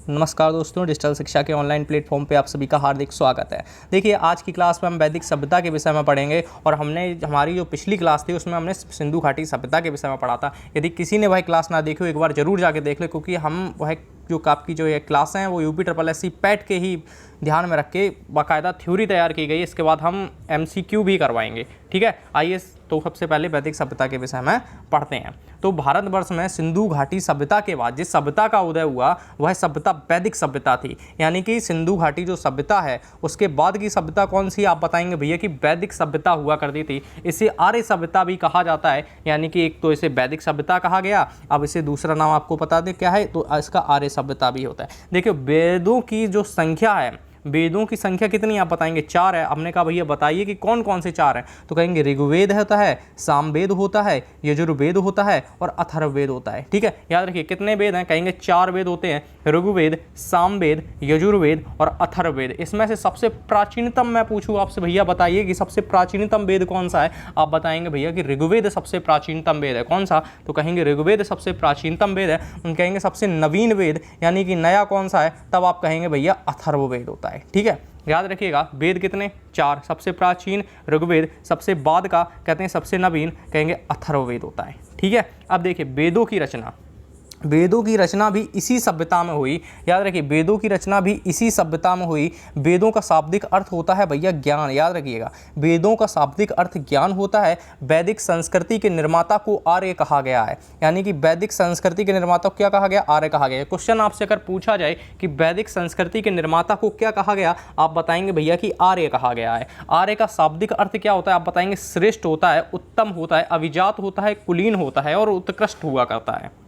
नमस्कार दोस्तों, डिजिटल शिक्षा के ऑनलाइन प्लेटफॉर्म पे आप सभी का हार्दिक स्वागत है। देखिए, आज की क्लास में हम वैदिक सभ्यता के विषय में पढ़ेंगे और हमारी जो पिछली क्लास थी उसमें हमने सिंधु घाटी सभ्यता के विषय में पढ़ा था। यदि किसी ने वह क्लास ना देखी हो, एक बार जरूर जाके देख ले, क्योंकि हम वह जो आपकी जो ये क्लास हैं वो UPSSC पैट के ही ध्यान में रख के बाकायदा थ्योरी तैयार की गई। इसके बाद हम MCQ भी करवाएंगे। ठीक है, आइए तो सबसे पहले वैदिक सभ्यता के विषय में पढ़ते हैं। तो भारतवर्ष में सिंधु घाटी सभ्यता के बाद जिस सभ्यता का उदय हुआ वह सभ्यता वैदिक सभ्यता थी। यानी कि सिंधु घाटी जो सभ्यता है उसके बाद की सभ्यता कौन सी, आप बताएंगे भैया कि वैदिक सभ्यता हुआ करती थी। इसे आर्य सभ्यता भी कहा जाता है। यानी कि एक तो इसे वैदिक सभ्यता कहा गया, अब इसे दूसरा नाम आपको बता दें क्या है, तो इसका आर्य सभ्यता भी होता है। देखिए, वेदों की जो संख्या है, वेदों की संख्या कितनी आप बताएंगे? 4 है। हमने कहा भैया बताइए कि कौन कौन से 4 हैं, तो कहेंगे ऋग्वेद होता है, सामवेद होता है, यजुर्वेद होता है और अथर्ववेद होता है। ठीक है, याद रखिए कितने वेद हैं, कहेंगे 4 वेद होते हैं, ऋग्वेद, सामवेद, यजुर्वेद और अथर्ववेद। इसमें से सबसे प्राचीनतम मैं पूछूं आपसे, भैया बताइए कि सबसे प्राचीनतम वेद कौन सा है? आप बताएंगे भैया कि ऋग्वेद सबसे प्राचीनतम वेद है। कौन सा? तो कहेंगे ऋग्वेद सबसे प्राचीनतम वेद है। हम कहेंगे सबसे नवीन वेद यानी कि नया कौन सा है, तब आप कहेंगे भैया अथर्ववेद होता है। ठीक है, याद रखिएगा वेद कितने? 4। सबसे प्राचीन ऋग्वेद, सबसे बाद का कहते हैं सबसे नवीन, कहेंगे अथर्ववेद होता है। ठीक है, अब देखिए वेदों की रचना भी इसी सभ्यता में हुई। याद रखिए, वेदों की रचना भी इसी सभ्यता में हुई। वेदों का शाब्दिक अर्थ होता है भैया ज्ञान। याद रखिएगा, वेदों का शाब्दिक अर्थ ज्ञान होता है। वैदिक संस्कृति के निर्माता को आर्य कहा गया है। यानी कि वैदिक संस्कृति के निर्माता को क्या कहा गया? आर्य कहा गया। क्वेश्चन आपसे अगर पूछा जाए कि वैदिक संस्कृति के निर्माता को क्या कहा गया, आप बताएंगे भैया कि आर्य कहा गया है। आर्य का शाब्दिक अर्थ क्या होता है? आप बताएंगे श्रेष्ठ होता है, उत्तम होता है, अभिजात होता है, कुलीन होता है और उत्कृष्ट हुआ करता है।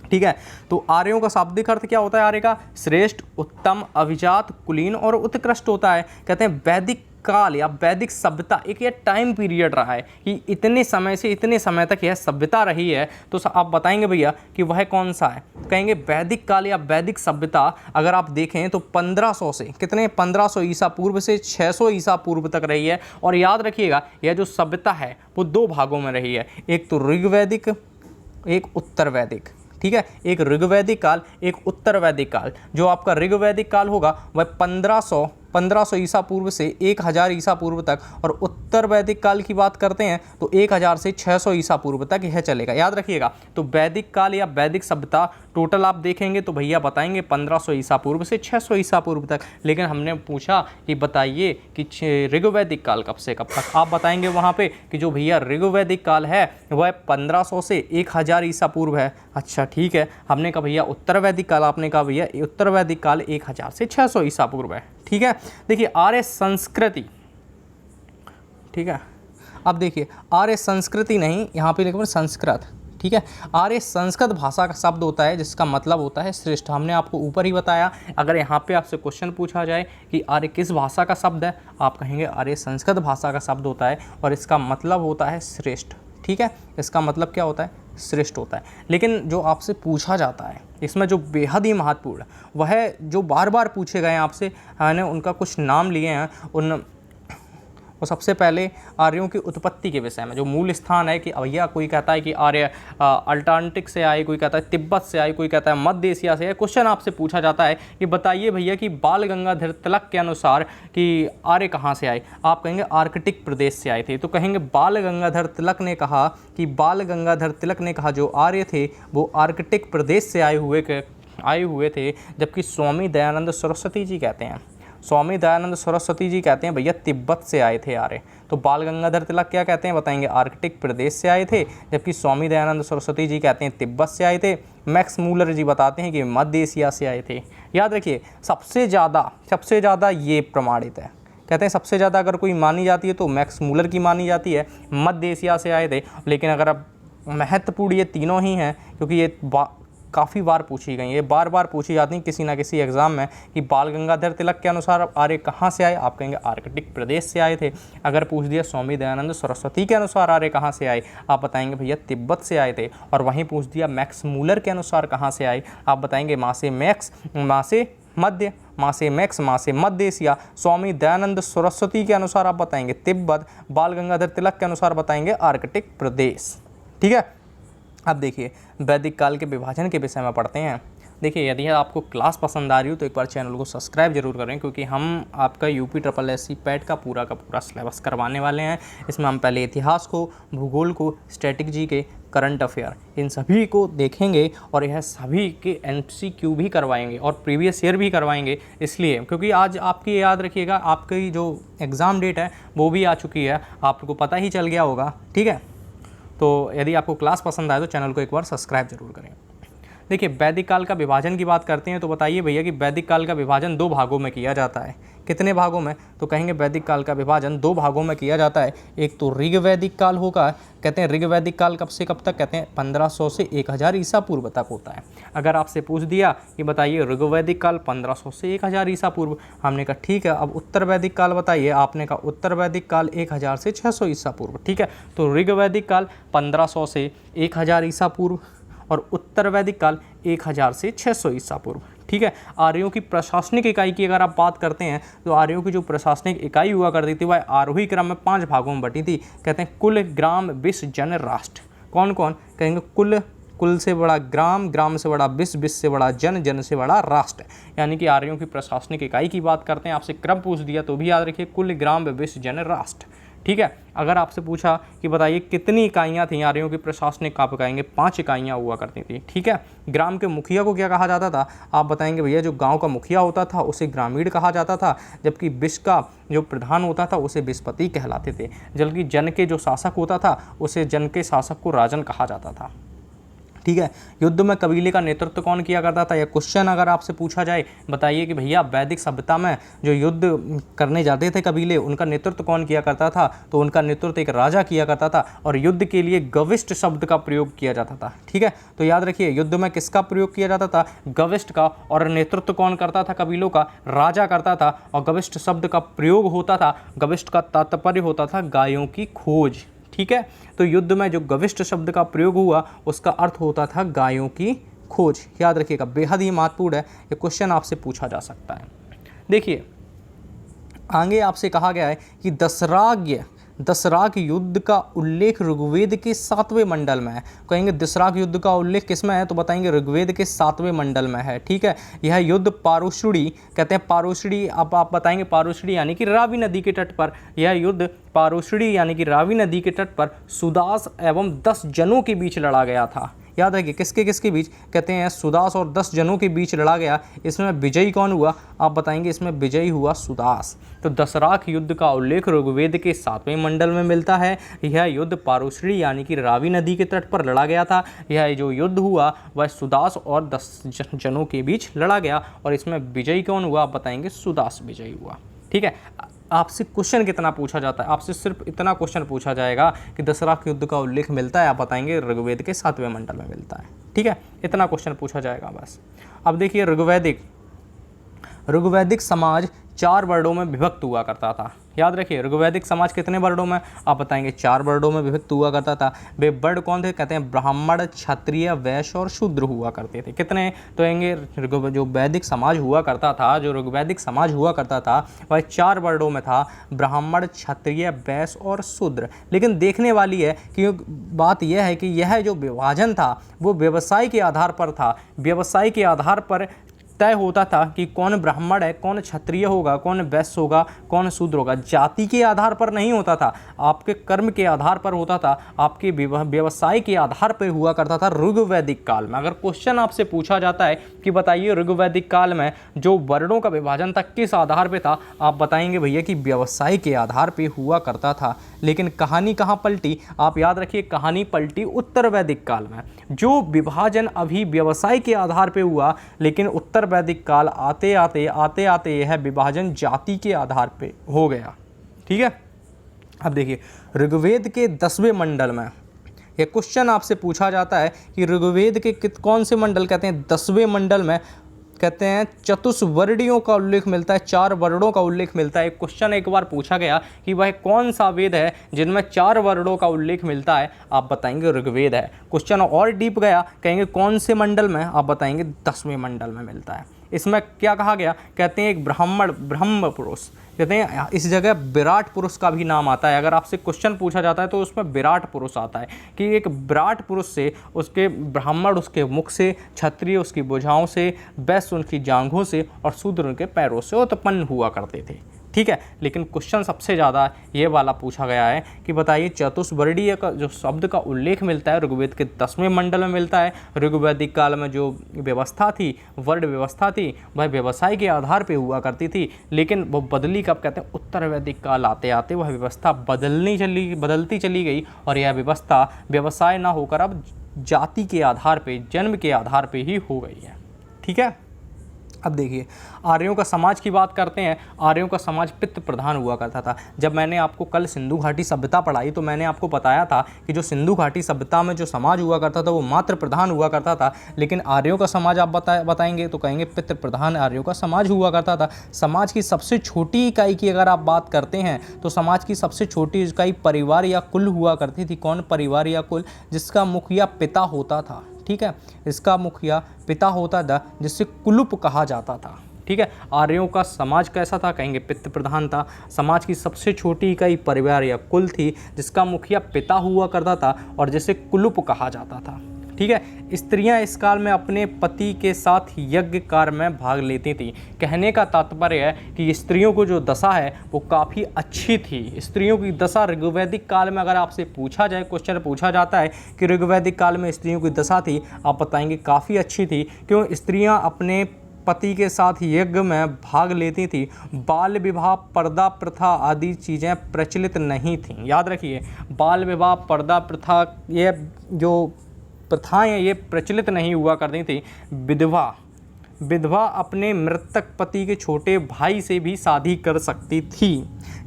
ठीक है, तो आर्यों का शाब्दिक अर्थ क्या होता है? आर्य का श्रेष्ठ, उत्तम, अभिजात, कुलीन और उत्कृष्ट होता है। कहते हैं वैदिक काल या वैदिक सभ्यता एक ये टाइम पीरियड रहा है कि इतने समय से इतने समय तक यह सभ्यता रही है। तो आप बताएंगे भैया कि वह कौन सा है? कहेंगे वैदिक काल या वैदिक सभ्यता अगर आप देखें तो 1500 से कितने, 1500 ईसा पूर्व से 600 ईसा पूर्व तक रही है। और याद रखिएगा यह जो सभ्यता है वो 2 भागों में रही है, एक तो ऋग्वैदिक, एक उत्तर वैदिक। ठीक है, एक ऋग्वैदिक काल, एक उत्तर वैदिक काल। जो आपका ऋग्वैदिक काल होगा वह 1500 ईसा पूर्व से 1000 ईसा पूर्व तक, और उत्तर वैदिक काल की बात करते हैं तो 1000 से 600 ईसा पूर्व तक यह चलेगा। याद रखिएगा, तो वैदिक काल या वैदिक सभ्यता टोटल आप देखेंगे तो भैया बताएंगे 1500 ईसा पूर्व से 600 ईसा पूर्व तक। लेकिन हमने पूछा कि बताइए कि ऋग्वैदिक काल कब से कब तक, आप बताएंगे वहाँ पे कि जो भैया ऋग्वैदिक काल है वह 1500 से 1000 ईसा पूर्व है। अच्छा ठीक है, हमने कहा भैया उत्तर वैदिक काल, आपने कहा भैया उत्तर वैदिक काल 1000 से 600 ईसा पूर्व है। ठीक है, देखिए आर्य संस्कृति। ठीक है, अब देखिए आर्य संस्कृति नहीं, यहाँ पे लिखा है संस्कृत। ठीक है, आर्य संस्कृत भाषा का शब्द होता है जिसका मतलब होता है श्रेष्ठ। हमने आपको ऊपर ही बताया। अगर यहाँ पे आपसे क्वेश्चन पूछा जाए कि आर्य किस भाषा का शब्द है, आप कहेंगे आर्य संस्कृत भाषा का शब्द होता है और इसका मतलब होता है श्रेष्ठ। ठीक है, इसका मतलब क्या होता है? श्रेष्ठ होता है। लेकिन जो आपसे पूछा जाता है इसमें जो बेहद ही महत्वपूर्ण वह जो बार बार पूछे गए हैं आपसे, मैंने उनका कुछ नाम लिए हैं। वो सबसे पहले आर्यों की उत्पत्ति के विषय में, जो मूल स्थान है कि भैया कोई कहता है कि आर्य अल्टार्कटिक से आए, कोई कहता है तिब्बत से आए, कोई कहता है मध्य एशिया से आए। क्वेश्चन आपसे पूछा जाता है कि बताइए भैया कि बाल गंगाधर तिलक के अनुसार कि आर्य कहाँ से आए, आप कहेंगे आर्कटिक प्रदेश से आए थे। तो कहेंगे बाल गंगाधर तिलक ने कहा जो आर्य थे वो आर्कटिक प्रदेश से आए हुए थे। जबकि स्वामी दयानंद सरस्वती जी कहते हैं भैया तिब्बत से आए थे आर्य। तो बाल गंगाधर तिलक क्या कहते हैं, बताएंगे आर्कटिक प्रदेश से आए थे, जबकि स्वामी दयानंद सरस्वती जी कहते हैं तिब्बत से आए थे। मैक्स मूलर जी बताते हैं कि मध्य एशिया से आए थे। याद रखिए सबसे ज़्यादा ये प्रमाणित है, कहते हैं सबसे ज़्यादा अगर कोई मानी जाती है तो मैक्स मूलर की मानी जाती है, मध्य एशिया से आए थे। लेकिन अगर अब महत्वपूर्ण ये तीनों ही हैं, क्योंकि ये काफ़ी बार पूछी गई, ये बार बार पूछी जाती हैं किसी ना किसी एग्जाम में कि बाल गंगाधर तिलक के अनुसार आर्य कहाँ से आए, आप कहेंगे आर्कटिक प्रदेश से आए थे। अगर पूछ दिया स्वामी दयानंद सरस्वती के अनुसार आर्य कहाँ से आए, आप बताएंगे भैया तिब्बत से आए थे। और वहीं पूछ दिया मैक्स मूलर के अनुसार कहाँ से आए, आप बताएंगे माँ से मध्य एशिया। स्वामी दयानंद सरस्वती के अनुसार आप बताएंगे तिब्बत, बाल गंगाधर तिलक के अनुसार बताएंगे आर्कटिक प्रदेश। ठीक है, अब देखिए वैदिक काल के विभाजन के विषय में पढ़ते हैं। देखिए यदि आपको क्लास पसंद आ रही हो तो एक बार चैनल को सब्सक्राइब जरूर करें, क्योंकि हम आपका UPSSC पैट का पूरा सिलेबस करवाने वाले हैं। इसमें हम पहले इतिहास को, भूगोल को, स्ट्रेटजी के, करंट अफेयर इन सभी को देखेंगे और यह सभी के MCQ भी करवाएंगे और प्रीवियस ईयर भी करवाएंगे। इसलिए क्योंकि आज आपकी याद रखिएगा, आपकी जो एग्ज़ाम डेट है वो भी आ चुकी है, आपको पता ही चल गया होगा। ठीक है, तो यदि आपको क्लास पसंद आए तो चैनल को एक बार सब्सक्राइब जरूर करें। देखिए वैदिक काल का विभाजन की बात करते हैं तो बताइए भैया कि वैदिक काल का विभाजन 2 भागों में किया जाता है। कितने भागों में? तो कहेंगे वैदिक काल का विभाजन 2 भागों में किया जाता है। एक तो ऋग वैदिक काल होगा, कहते हैं ऋग वैदिक काल कब से कब तक, कहते हैं 1500 से 1000 ईसा पूर्व तक होता है। अगर आपसे पूछ दिया कि बताइए ऋग वैदिक काल 1500 से 1000 ईसा पूर्व, हमने कहा ठीक है, अब उत्तर वैदिक काल बताइए, आपने कहा उत्तर वैदिक काल 1000 से 600 ईसा पूर्व। ठीक है, तो ऋग वैदिक काल 1500 से 1000 ईसा पूर्व और उत्तर वैदिक काल 1000 से 600 ईसा पूर्व। ठीक है, आर्यों की प्रशासनिक इकाई की अगर आप बात करते हैं तो आर्यों की जो प्रशासनिक इकाई हुआ करती थी वह आरोही क्रम में 5 भागों में बटी थी। कहते हैं कुल, ग्राम, विष, जन, राष्ट्र। कौन कौन? कहेंगे कुल, कुल से बड़ा ग्राम, ग्राम से बड़ा विष, विष से बड़ा जन, जन से बड़ा राष्ट्र। यानी कि आर्यों की प्रशासनिक इकाई की बात करते हैं, आपसे क्रम पूछ दिया तो भी याद रखिए कुल, ग्राम, विष, जन, राष्ट्र। ठीक है, अगर आपसे पूछा कि बताइए कितनी इकाइयाँ थी आर्यों की प्रशासनिक, आप कहेंगे 5 इकाइयाँ हुआ करती थी। ठीक है, ग्राम के मुखिया को क्या कहा जाता था? आप बताएंगे भैया जो गांव का मुखिया होता था उसे ग्रामीण कहा जाता था, जबकि विष का जो प्रधान होता था उसे विषपति कहलाते थे, जबकि जन के जो शासक होता था उसे जन के शासक को राजन कहा जाता था। ठीक है, युद्ध में कबीले का नेतृत्व कौन किया करता था? यह क्वेश्चन अगर आपसे पूछा जाए, बताइए कि भैया वैदिक सभ्यता में जो युद्ध करने जाते थे कबीले, उनका नेतृत्व कौन किया करता था? तो उनका नेतृत्व एक राजा किया करता था और युद्ध के लिए गविष्ट शब्द का प्रयोग किया जाता था। ठीक है, तो याद रखिए युद्ध में किसका प्रयोग किया जाता था? गविष्ट का। और नेतृत्व कौन करता था कबीलों का? राजा करता था। और गविष्ट शब्द का प्रयोग होता था, गविष्ट का तात्पर्य होता था गायों की खोज। ठीक है, तो युद्ध में जो गविष्ट शब्द का प्रयोग हुआ उसका अर्थ होता था गायों की खोज। याद रखिएगा, बेहद ही महत्वपूर्ण है, ये क्वेश्चन आपसे पूछा जा सकता है। देखिए आगे आपसे कहा गया है कि दसराग युद्ध का उल्लेख ऋग्वेद के 7वें मंडल में है। कहेंगे दसराग युद्ध का उल्लेख किस में है? तो बताएंगे ऋग्वेद के 7वें मंडल में है। ठीक है, यह युद्ध पारुषणी, कहते हैं पारुषणी, अब आप बताएंगे पारुषणी यानी कि रावी नदी के तट पर, यह युद्ध पारुषणी यानी कि रावी नदी के तट पर सुदास एवं 10 जनों के बीच लड़ा गया था। याद रखिए किसके बीच? कहते हैं सुदास और 10 जनों के बीच लड़ा गया। इसमें विजयी कौन हुआ? आप बताएंगे इसमें विजयी हुआ सुदास। तो दसराख युद्ध का उल्लेख ऋग्वेद के 7वें मंडल में मिलता है। यह युद्ध पारुषणी यानी कि रावी नदी के तट पर लड़ा गया था। यह जो युद्ध हुआ वह सुदास और 10 जनों के बीच लड़ा गया और इसमें विजयी कौन हुआ? आप बताएंगे सुदास विजयी हुआ। ठीक है, आपसे क्वेश्चन कितना पूछा जाता है? आपसे सिर्फ इतना क्वेश्चन पूछा जाएगा कि दसराख युद्ध का उल्लेख मिलता है, आप बताएंगे ऋग्वेद के 7वें मंडल में मिलता है। ठीक है, इतना क्वेश्चन पूछा जाएगा बस। अब देखिए ऋग्वैदिक समाज 4 वर्णों में विभक्त हुआ करता था। याद रखिए ऋग्वैदिक समाज कितने वर्णों में? आप बताएंगे 4 वर्णों में विभक्त हुआ करता था। वे वर्ण कौन थे? कहते हैं ब्राह्मण, क्षत्रिय, वैश्य और शूद्र हुआ करते थे। कितने? तो कहेंगे जो वैदिक समाज हुआ करता था, जो ऋग्वैदिक समाज हुआ करता था वह 4 वर्णों में था, ब्राह्मण, क्षत्रिय, वैश्य और शूद्र। लेकिन देखने वाली है कि बात यह है कि यह जो विभाजन था वो व्यवसाय के आधार पर था। व्यवसाय के आधार पर तय होता था कि कौन ब्राह्मण है, कौन क्षत्रिय होगा, कौन वैश्य होगा, कौन शूद्र होगा। जाति के आधार पर नहीं होता था, आपके कर्म के आधार पर होता था, आपके व्यवसाय के आधार पर हुआ करता था ऋग्वैदिक काल में। अगर क्वेश्चन आपसे पूछा जाता है कि बताइए ऋग्वैदिक काल में जो वर्णों का विभाजन था किस आधार पर था, आप बताएंगे भैया कि व्यवसाय के आधार पर हुआ करता था। लेकिन कहानी कहाँ पलटी? आप याद रखिए कहानी पलटी उत्तर वैदिक काल में। जो विभाजन अभी व्यवसाय के आधार पर हुआ, लेकिन उत्तर वैदिक काल आते आते यह विभाजन जाति के आधार पे हो गया। ठीक है, अब देखिए ऋग्वेद के 10वें मंडल में यह क्वेश्चन आपसे पूछा जाता है कि ऋग्वेद के कौन से मंडल? कहते हैं 10वें मंडल में कहते हैं चतुष्वर्णियों का उल्लेख मिलता है, 4 वर्णों का उल्लेख मिलता है। एक क्वेश्चन एक बार पूछा गया कि वह कौन सा वेद है जिनमें 4 वर्णों का उल्लेख मिलता है, आप बताएंगे ऋग्वेद है। क्वेश्चन और डीप गया, कहेंगे कौन से मंडल में? आप बताएंगे 10वें मंडल में मिलता है। इसमें क्या कहा गया, कहते हैं एक ब्रह्म पुरुष, कहते हैं इस जगह विराट पुरुष का भी नाम आता है। अगर आपसे क्वेश्चन पूछा जाता है तो उसमें विराट पुरुष आता है कि एक विराट पुरुष से, उसके ब्राह्मण उसके मुख से, क्षत्रिय उसकी भुजाओं से, वैश्य उनकी जांघों से और शूद्र उनके पैरों से उत्पन्न हुआ करते थे। ठीक है, लेकिन क्वेश्चन सबसे ज़्यादा ये वाला पूछा गया है कि बताइए चतुष्वर्णीय का जो शब्द का उल्लेख मिलता है ऋग्वेद के 10वें मंडल में मिलता है। ऋग्वैदिक काल में जो व्यवस्था थी, वर्ण व्यवस्था थी, वह व्यवसाय के आधार पे हुआ करती थी, लेकिन वो बदली कब, कहते हैं उत्तर वैदिक काल आते आते वह व्यवस्था बदलती चली गई और यह व्यवस्था व्यवसाय ना होकर अब जाति के आधार पे, जन्म के आधार पे ही हो गई है। ठीक है, अब देखिए आर्यों का समाज की बात करते हैं। आर्यों का समाज पितृ प्रधान हुआ करता था। जब मैंने आपको कल सिंधु घाटी सभ्यता पढ़ाई तो मैंने आपको बताया था कि जो सिंधु घाटी सभ्यता में जो समाज हुआ करता था वो मातृ प्रधान हुआ करता था, लेकिन आर्यों का समाज आप बताएंगे तो कहेंगे पितृ प्रधान आर्यों का समाज हुआ करता था। समाज की सबसे छोटी इकाई की अगर आप बात करते हैं तो समाज की सबसे छोटी इकाई परिवार या कुल हुआ करती थी। कौन? परिवार या कुल, जिसका मुखिया पिता होता था। ठीक है, इसका मुखिया पिता होता था जिससे कुलुप कहा जाता था। ठीक है, आर्यों का समाज कैसा था? कहेंगे पितृ प्रधान था। समाज की सबसे छोटी इकाई परिवार या कुल थी जिसका मुखिया पिता हुआ करता था और जिसे कुलुप कहा जाता था। ठीक है, स्त्रियां इस काल में अपने पति के साथ यज्ञ कार्य में भाग लेती थी। कहने का तात्पर्य है कि स्त्रियों को जो दशा है वो काफ़ी अच्छी थी। स्त्रियों की दशा ऋग्वैदिक काल में अगर आपसे पूछा जाए, क्वेश्चन पूछा जाता है कि ऋग्वैदिक काल में स्त्रियों की दशा थी, आप बताएंगे काफ़ी अच्छी थी। क्यों? स्त्रियाँ अपने पति के साथ यज्ञ में भाग लेती थी। बाल विवाह, पर्दा प्रथा आदि चीज़ें प्रचलित नहीं थीं। याद रखिए, बाल विवाह, पर्दा प्रथा, ये जो प्रथाएं ये प्रचलित नहीं हुआ करती थी। विधवा अपने मृतक पति के छोटे भाई से भी शादी कर सकती थी।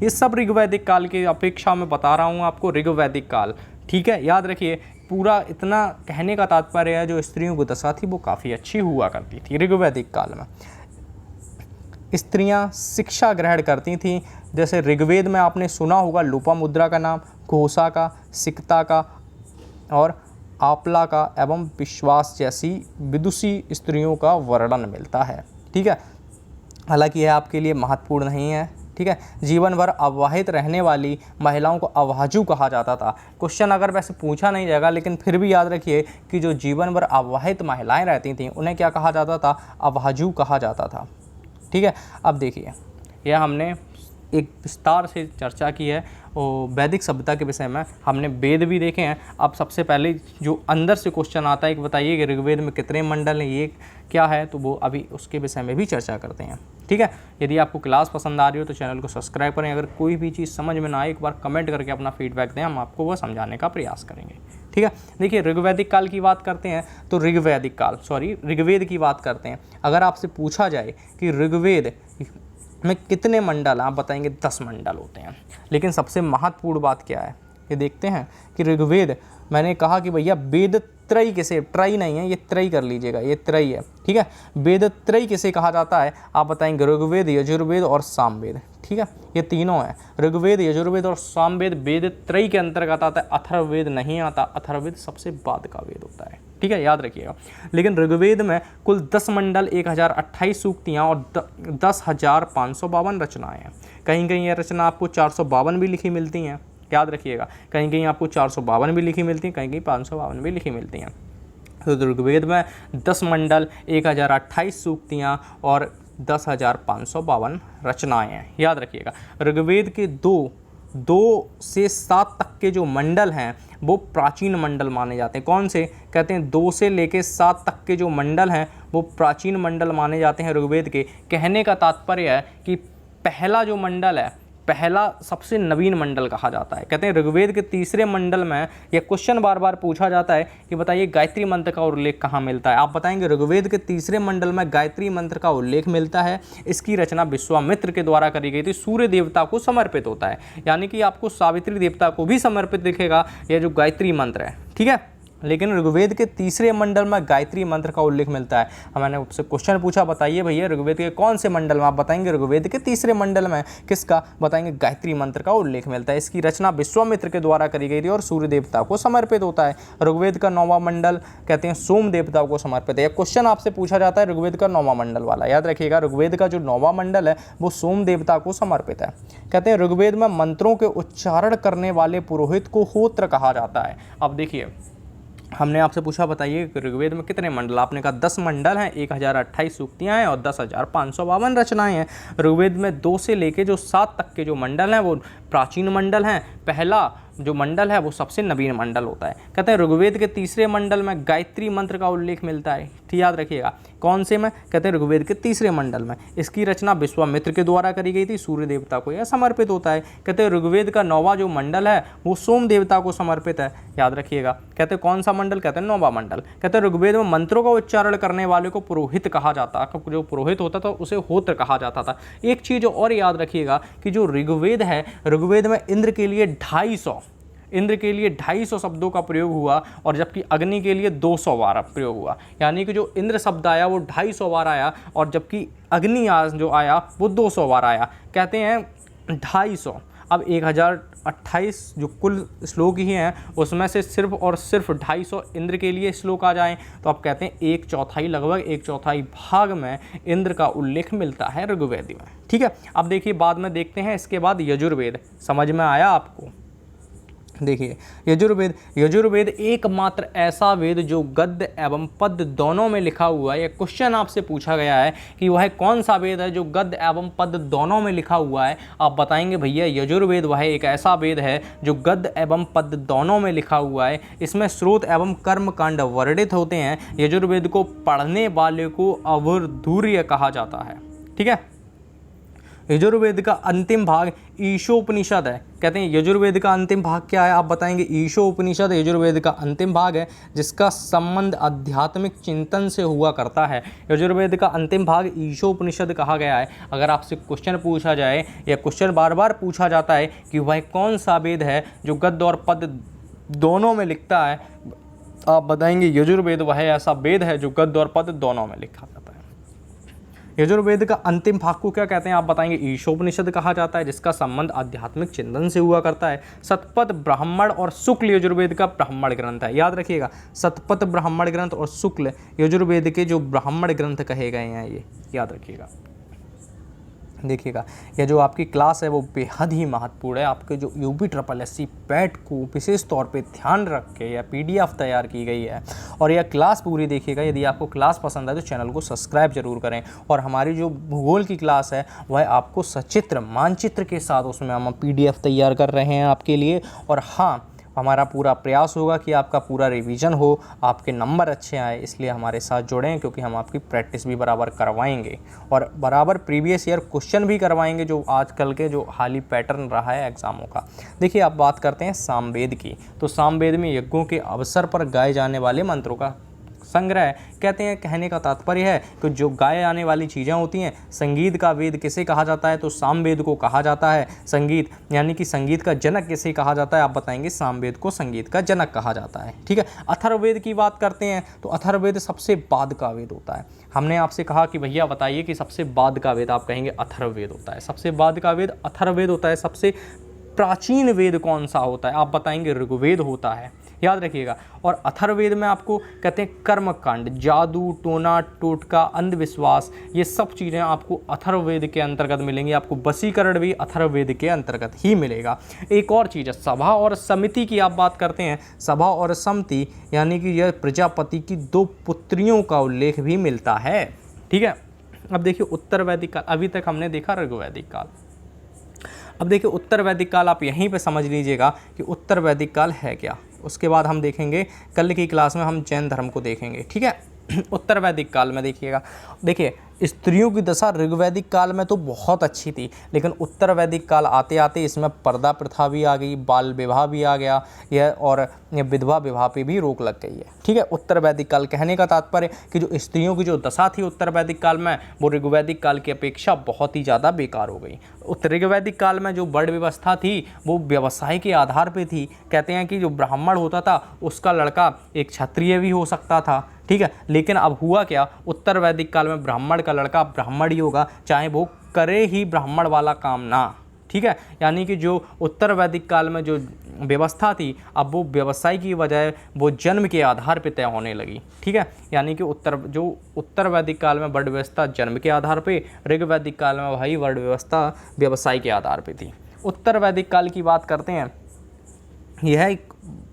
ये सब ऋग्वैदिक काल की अपेक्षा में बता रहा हूँ आपको, ऋग्वैदिक काल। ठीक है, याद रखिए, पूरा इतना कहने का तात्पर्य है जो स्त्रियों की दशा थी वो काफ़ी अच्छी हुआ करती थी ऋग्वैदिक काल में। स्त्रियां शिक्षा ग्रहण करती थीं। जैसे ऋग्वेद में आपने सुना होगा लोपामुद्रा का नाम, घोषा का, सिकता का और आपला का एवं विश्वास जैसी विदुषी स्त्रियों का वर्णन मिलता है। ठीक है, हालांकि यह आपके लिए महत्वपूर्ण नहीं है। ठीक है, जीवन भर अविवाहित रहने वाली महिलाओं को अभाजू कहा जाता था। क्वेश्चन अगर वैसे पूछा नहीं जाएगा, लेकिन फिर भी याद रखिए कि जो जीवन भर अविवाहित महिलाएं रहती थीं उन्हें क्या कहा जाता था? अभाजू कहा जाता था। ठीक है, अब देखिए, यह हमने एक विस्तार से चर्चा की है और वैदिक सभ्यता के विषय में हमने वेद भी देखे हैं। अब सबसे पहले जो अंदर से क्वेश्चन आता है कि बताइए कि ऋग्वेद में कितने मंडल हैं, ये क्या है, तो वो अभी उसके विषय में भी चर्चा करते हैं। ठीक है, यदि आपको क्लास पसंद आ रही हो तो चैनल को सब्सक्राइब करें। अगर कोई भी चीज़ समझ में ना आए एक बार कमेंट करके अपना फीडबैक दें, हम आपको वह समझाने का प्रयास करेंगे। ठीक है, देखिए ऋग्वैदिक काल की बात करते हैं तो ऋग्वेद की बात करते हैं। अगर आपसे पूछा जाए कि ऋग्वेद में कितने मंडल, आप बताएंगे 10 मंडल होते हैं। लेकिन सबसे महत्वपूर्ण बात क्या है ये देखते हैं कि ऋग्वेद, मैंने कहा कि भैया वेद त्रयी किसे, ट्रई नहीं है, ये त्रयी कर लीजिएगा, ये त्रयी है। ठीक है, वेद त्रयी किसे कहा जाता है? आप बताएंगे ऋग्वेद, यजुर्वेद और सामवेद। ठीक है, ये तीनों हैं, ऋग्वेद, यजुर्वेद और सामवेद वेद त्रयी के अंतर्गत आता है। अथर्ववेद नहीं आता, अथर्ववेद सबसे बाद का वेद होता है। ठीक है, याद रखिएगा। लेकिन ऋग्वेद में कुल 10 मंडल, 1028 सूक्तियाँ और 10,552 रचनाएँ हैं। कहीं कहीं ये रचना आपको 452 भी लिखी मिलती हैं, याद रखिएगा। कहीं कहीं आपको 452 भी लिखी मिलती हैं, कहीं कहीं 552 भी लिखी मिलती हैं। तो ऋग्वेद में 10 मंडल, 1028 सूक्तियाँ और 10,552 रचनाएँ हैं, याद रखिएगा। ऋग्वेद के 2 से 7 तक के जो मंडल हैं वो प्राचीन मंडल माने जाते हैं। कौन से? कहते हैं 2 से लेके 7 तक के जो मंडल हैं वो प्राचीन मंडल माने जाते हैं ऋग्वेद के। कहने का तात्पर्य है कि पहला जो मंडल है, पहला सबसे नवीन मंडल कहा जाता है। कहते हैं ऋग्वेद के 3रे मंडल में, यह क्वेश्चन बार बार पूछा जाता है कि बताइए गायत्री मंत्र का उल्लेख कहाँ मिलता है। आप बताएंगे ऋग्वेद के 3रे मंडल में गायत्री मंत्र का उल्लेख मिलता है। इसकी रचना विश्वामित्र के द्वारा करी गई थी, सूर्य देवता को समर्पित होता है। यानी कि आपको सावित्री देवता को भी समर्पित दिखेगा यह जो गायत्री मंत्र है। ठीक है, लेकिन ऋग्वेद के तीसरे मंडल में गायत्री मंत्र का उल्लेख मिलता है। मैंने आपसे क्वेश्चन पूछा, बताइए भैया ऋग्वेद के कौन से मंडल में, आप बताएंगे ऋग्वेद के तीसरे मंडल में किसका, बताएंगे गायत्री मंत्र का उल्लेख मिलता है। इसकी रचना विश्वामित्र के द्वारा करी गई थी और सूर्य देवता को समर्पित होता है। ऋग्वेद का 9वां मंडल कहते हैं सोम देवता को समर्पित है। क्वेश्चन आपसे पूछा जाता है ऋग्वेद का 9वां मंडल वाला, याद रखिएगा ऋग्वेद का जो 9वां मंडल है वो सोम देवता को समर्पित है। कहते हैं ऋग्वेद में मंत्रों के उच्चारण करने वाले पुरोहित को होत्र कहा जाता है। अब देखिए हमने आपसे पूछा, बताइए ऋग्वेद में कितने मंडल, आपने कहा 10 मंडल हैं, 1028 सूक्तियाँ हैं और 10,552 रचनाएं हैं। ऋग्वेद में 2 से लेके जो 7 तक के जो मंडल हैं वो प्राचीन मंडल हैं। पहला जो मंडल है वो सबसे नवीन मंडल होता है। कहते हैं ऋग्वेद के तीसरे मंडल में गायत्री मंत्र का उल्लेख मिलता है। ठीक, याद रखिएगा कौन से में, कहते हैं ऋग्वेद के तीसरे मंडल में। इसकी रचना विश्वामित्र के द्वारा करी गई थी, सूर्य देवता को यह समर्पित होता है। कहते हैं ऋग्वेद का 9वां जो मंडल है वो सोम देवता को समर्पित है, याद रखिएगा। कहते हैं कौन सा मंडल, कहते हैं 9वां मंडल। कहते हैं ऋग्वेद में मंत्रों का उच्चारण करने वाले को पुरोहित कहा जाता है, जो पुरोहित होता था उसे होत्र कहा जाता था। एक चीज़ और याद रखिएगा कि जो ऋग्वेद है, ऋग्वेद में इंद्र के लिए 250 शब्दों का प्रयोग हुआ और जबकि अग्नि के लिए 200 बार प्रयोग हुआ। यानी कि जो इंद्र शब्द आया वो 250 बार आया और जबकि अग्नि जो आया वो 200 बार आया। कहते हैं 250। अब 1028 जो कुल श्लोक ही हैं उसमें से सिर्फ और सिर्फ 250 इंद्र के लिए श्लोक आ जाएं तो आप कहते हैं 1/4 लगभग 1/4 भाग में इंद्र का उल्लेख मिलता है ऋग्वेद में। ठीक है, अब देखिए बाद में देखते हैं इसके बाद यजुर्वेद। समझ में आया आपको? देखिए यजुर्वेद एकमात्र ऐसा वेद जो गद्य एवं पद्य दोनों में लिखा हुआ है। यह क्वेश्चन आपसे पूछा गया है कि वह कौन सा वेद है जो गद्य एवं पद्य दोनों में लिखा हुआ है। आप बताएंगे भैया यजुर्वेद वह एक ऐसा वेद है जो गद्य एवं पद्य दोनों में लिखा हुआ है। इसमें स्रोत एवं कर्म कांड वर्णित होते हैं। यजुर्वेद को पढ़ने वाले को अवधूर्य कहा जाता है। ठीक है, यजुर्वेद का अंतिम भाग ईशोपनिषद है। कहते हैं यजुर्वेद का अंतिम भाग क्या है, आप बताएंगे ईशोपनिषद यजुर्वेद का अंतिम भाग है जिसका संबंध आध्यात्मिक चिंतन से हुआ करता है। यजुर्वेद का अंतिम भाग ईशोपनिषद कहा गया है। अगर आपसे क्वेश्चन पूछा जाए या क्वेश्चन बार बार पूछा जाता है कि वह कौन सा वेद है जो गद्य और पद्य दोनों में लिखता है, आप बताएंगे यजुर्वेद वह ऐसा वेद है जो गद्य और पद्य दोनों में लिखा जाता है। यजुर्वेद का अंतिम भाग को क्या कहते हैं, आप बताएंगे ईशोपनिषद कहा जाता है जिसका संबंध आध्यात्मिक चिंतन से हुआ करता है। शतपथ ब्राह्मण और शुक्ल यजुर्वेद का ब्राह्मण ग्रंथ है। याद रखिएगा शतपथ ब्राह्मण ग्रंथ और शुक्ल यजुर्वेद के जो ब्राह्मण ग्रंथ कहे गए हैं, ये याद रखिएगा। देखिएगा यह जो आपकी क्लास है वो बेहद ही महत्वपूर्ण है। आपके जो UPSSC पैट को विशेष तौर पे ध्यान रख के यह PDF तैयार की गई है और यह क्लास पूरी देखिएगा। यदि आपको क्लास पसंद है तो चैनल को सब्सक्राइब जरूर करें। और हमारी जो भूगोल की क्लास है वह आपको सचित्र मानचित्र के साथ उसमें हम PDF तैयार कर रहे हैं आपके लिए। और हाँ, हमारा पूरा प्रयास होगा कि आपका पूरा रिवीजन हो, आपके नंबर अच्छे आए, इसलिए हमारे साथ जुड़ें क्योंकि हम आपकी प्रैक्टिस भी बराबर करवाएंगे और बराबर प्रीवियस ईयर क्वेश्चन भी करवाएंगे जो आजकल के जो हाली पैटर्न रहा है एग्ज़ामों का। देखिए आप बात करते हैं सामवेद की, तो सामवेद में यज्ञों के अवसर पर गाए जाने वाले मंत्रों का संग्रह। कहते हैं कहने का तात्पर्य है कि जो गाए जाने वाली चीज़ें होती हैं, संगीत का वेद किसे कहा जाता है, तो सामवेद को कहा जाता है। संगीत यानी कि संगीत का जनक किसे कहा जाता है, आप बताएंगे सामवेद को संगीत का जनक कहा जाता है। ठीक है, अथर्ववेद की बात करते हैं तो अथर्ववेद सबसे बाद का वेद होता है। हमने आपसे कहा कि भैया बताइए कि सबसे बाद का वेद, आप कहेंगे अथर्ववेद होता है। सबसे बाद का वेद अथर्ववेद होता है। सबसे प्राचीन वेद कौन सा होता है, आप बताएंगे ऋग्वेद होता है। याद रखिएगा। और अथर्ववेद में आपको कहते हैं कर्मकांड, जादू टोना टोटका अंधविश्वास, ये सब चीज़ें आपको अथर्ववेद के अंतर्गत मिलेंगी। आपको वशीकरण भी अथर्ववेद के अंतर्गत ही मिलेगा। एक और चीज़ है सभा और समिति की आप बात करते हैं। सभा और समिति यानी कि यह प्रजापति की 2 पुत्रियों का उल्लेख भी मिलता है। ठीक है, अब देखिए उत्तर वैदिक काल, अभी तक हमने देखा ऋग्वैदिक काल। अब देखिए उत्तर वैदिक काल, आप यहीं पे समझ लीजिएगा कि उत्तर वैदिक काल है क्या। उसके बाद हम देखेंगे कल की क्लास में हम जैन धर्म को देखेंगे। ठीक है, उत्तर वैदिक काल में देखिएगा, देखिए स्त्रियों की दशा ऋग्वैदिक काल में तो बहुत अच्छी थी, लेकिन उत्तर वैदिक काल आते आते इसमें पर्दा प्रथा भी आ गई, बाल विवाह भी आ गया, यह और विधवा विवाह पे भी रोक लग गई है। ठीक है, उत्तर वैदिक काल कहने का तात्पर्य कि जो स्त्रियों की जो दशा थी उत्तर वैदिक काल में, वो ऋग्वैदिक काल की अपेक्षा बहुत ही ज़्यादा बेकार हो गई। उत्तर ऋग्वैदिक काल में जो वर्ण व्यवस्था थी वो व्यवसाय के आधार पे थी। कहते हैं कि जो ब्राह्मण होता था उसका लड़का एक क्षत्रिय भी हो सकता था। ठीक है, लेकिन अब हुआ क्या, उत्तर वैदिक काल में ब्राह्मण का लड़का ब्राह्मण ही होगा, चाहे वो करे ही ब्राह्मण वाला काम ना। ठीक है, यानी कि जो उत्तर वैदिक काल में जो व्यवस्था थी, अब वो व्यवसाय की बजाय वो जन्म के आधार पर तय होने लगी। ठीक है, यानी कि उत्तर वैदिक काल में वर्ण व्यवस्था जन्म के आधार पे, ऋग वैदिक काल में वही वर्ण व्यवस्था व्यवसाय के आधार पे थी। उत्तर वैदिक काल की बात करते हैं, यह एक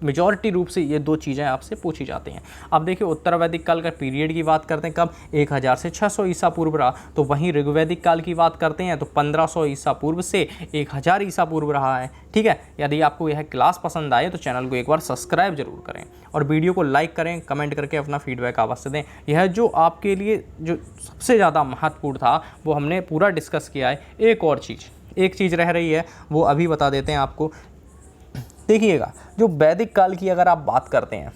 मेजॉरिटी रूप से ये दो चीज़ें आपसे पूछी जाती हैं। अब देखिए, उत्तर वैदिक काल का पीरियड की बात करते हैं, कब 1000 से 600 ईसा पूर्व रहा। तो वहीं ऋग्वैदिक काल की बात करते हैं तो 1500 ईसा पूर्व से 1000 ईसा पूर्व रहा है। ठीक है, यदि आपको यह क्लास पसंद आए तो चैनल को एक बार सब्सक्राइब जरूर करें और वीडियो को लाइक करें, कमेंट करके अपना फीडबैक अवश्य दें। यह जो आपके लिए जो सबसे ज़्यादा महत्वपूर्ण था वो हमने पूरा डिस्कस किया है। एक चीज़ रह रही है, वो अभी बता देते हैं आपको। देखिएगा, जो वैदिक काल की अगर आप बात करते हैं,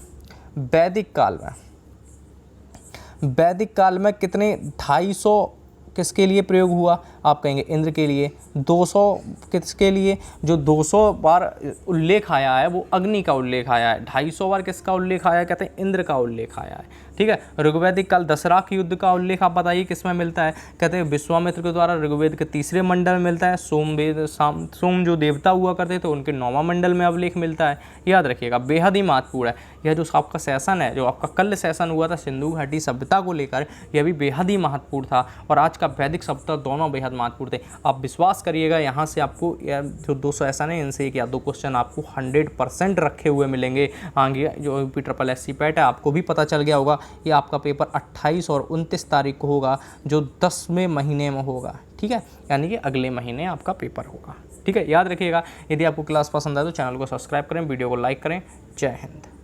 वैदिक काल में कितने 250 किसके लिए प्रयोग हुआ, आप कहेंगे इंद्र के लिए। 200 किसके लिए, जो 200 बार उल्लेख आया है वो अग्नि का उल्लेख आया है। 250 बार किसका उल्लेख आया है, कहते हैं इंद्र का उल्लेख आया है। ठीक है, ऋग्वैदिक काल दशरथ युद्ध का उल्लेख आप बताइए किसमें मिलता है, कहते हैं विश्वामित्र के द्वारा ऋग्वेद के 3रे मंडल में मिलता है। सोम जो देवता हुआ करते थे उनके 9वां मंडल में अभिलेख मिलता है। याद रखिएगा, बेहद ही महत्वपूर्ण है। यह जो आपका सेशन है, जो आपका कल सेशन हुआ था सिंधु घाटी सभ्यता को लेकर, यह भी बेहद ही महत्वपूर्ण था और आज का वैदिक सभ्यता दोनों बेहद महत्वपूर्ण थे। आप विश्वास करिएगा, यहाँ से आपको जो 2 सेशन है इनसे 1 या 2 क्वेश्चन आपको 100% रखे हुए मिलेंगे। आगे जो PSSC पैट है आपको भी पता चल गया होगा, ये आपका पेपर 28 और 29 तारीख को होगा, जो 10वें महीने में होगा। ठीक है, यानी कि अगले महीने आपका पेपर होगा। ठीक है, याद रखिएगा। यदि आपको क्लास पसंद आए तो चैनल को सब्सक्राइब करें, वीडियो को लाइक करें। जय हिंद।